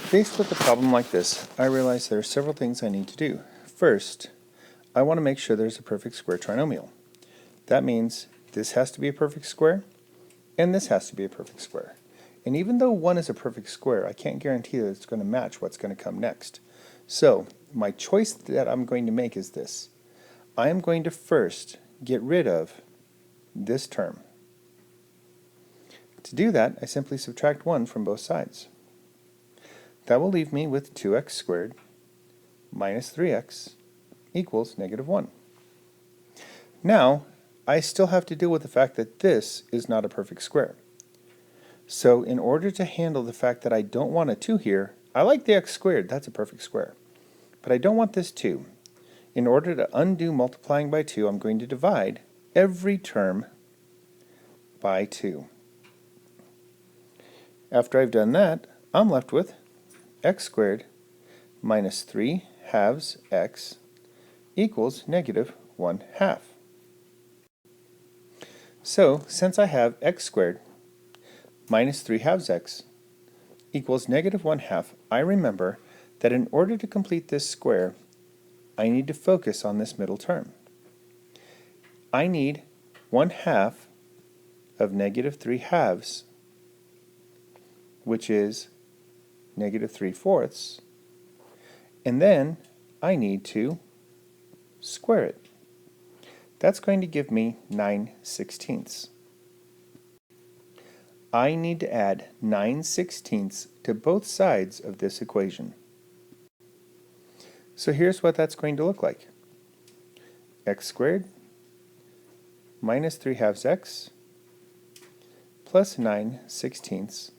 Faced with a problem like this, I realize there are several things I need to do. First, I want to make sure there's a perfect square trinomial. That means this has to be a perfect square, and this has to be a perfect square. And even though one is a perfect square, I can't guarantee that it's going to match what's going to come next. So, my choice that I'm going to make is this. I am going to first get rid of this term. To do that, I simply subtract 1 from both sides. That will leave me with 2x squared minus 3x equals negative 1. Now, I still have to deal with the fact that this is not a perfect square. So in order to handle the fact that I don't want a 2 here, I like the x squared, that's a perfect square. But I don't want this 2. In order to undo multiplying by 2, I'm going to divide every term by 2. After I've done that, I'm left with x squared minus 3 halves x equals negative 1 half. So, since I have x squared minus 3 halves x equals negative 1 half, I remember that in order to complete this square, I need to focus on this middle term. I need 1 half of negative 3 halves, which is negative 3/4, and then I need to square it. That's going to give me 9/16. I need to add 9/16 to both sides of this equation. So here's what that's going to look like. X squared minus 3 halves x plus 9/16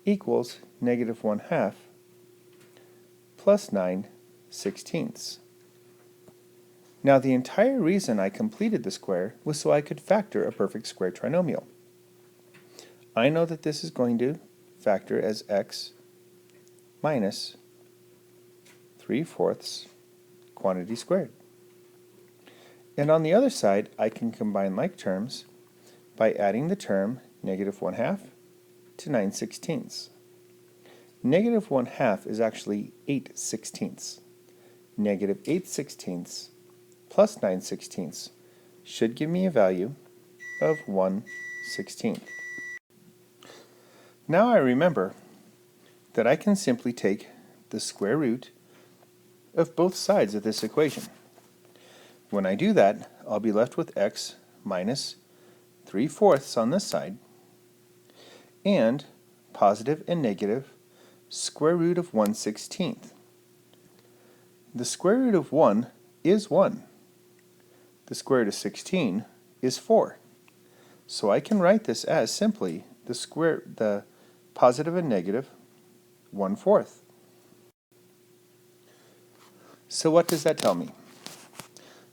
equals negative 1 half plus 9/16. Now the entire reason I completed the square was so I could factor a perfect square trinomial. I know that this is going to factor as x minus 3/4 quantity squared. And on the other side, I can combine like terms by adding the term negative 1 half to 9/16. Negative 1 half is actually 8/16. Negative 8/16 plus 9/16 should give me a value of 1/16. Now I remember that I can simply take the square root of both sides of this equation. When I do that, I'll be left with x minus 3/4 on this side and positive and negative square root of 1/16. The square root of 1 is 1. The square root of 16 is 4. So I can write this as simply the positive and negative 1/4. So what does that tell me?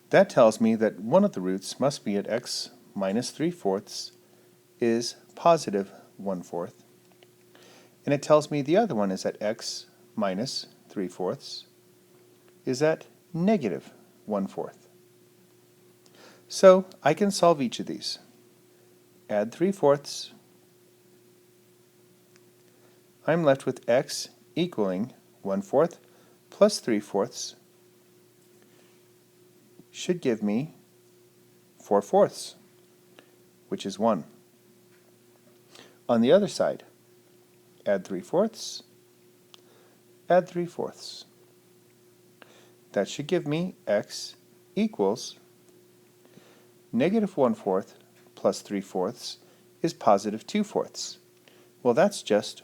That tells me that one of the roots must be at x minus 3/4 is positive 1/4. And it tells me the other one is at x minus 3/4 is at negative 1/4. So I can solve each of these. Add 3/4. I'm left with x equaling 1/4 plus 3/4 should give me 4/4, which is 1. On the other side, add 3/4, add 3/4. That should give me x equals negative 1/4 plus 3/4 is positive 2/4. Well, that's just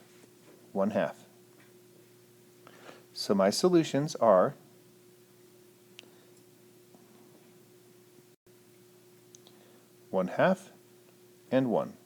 1 half. So my solutions are 1 half and 1.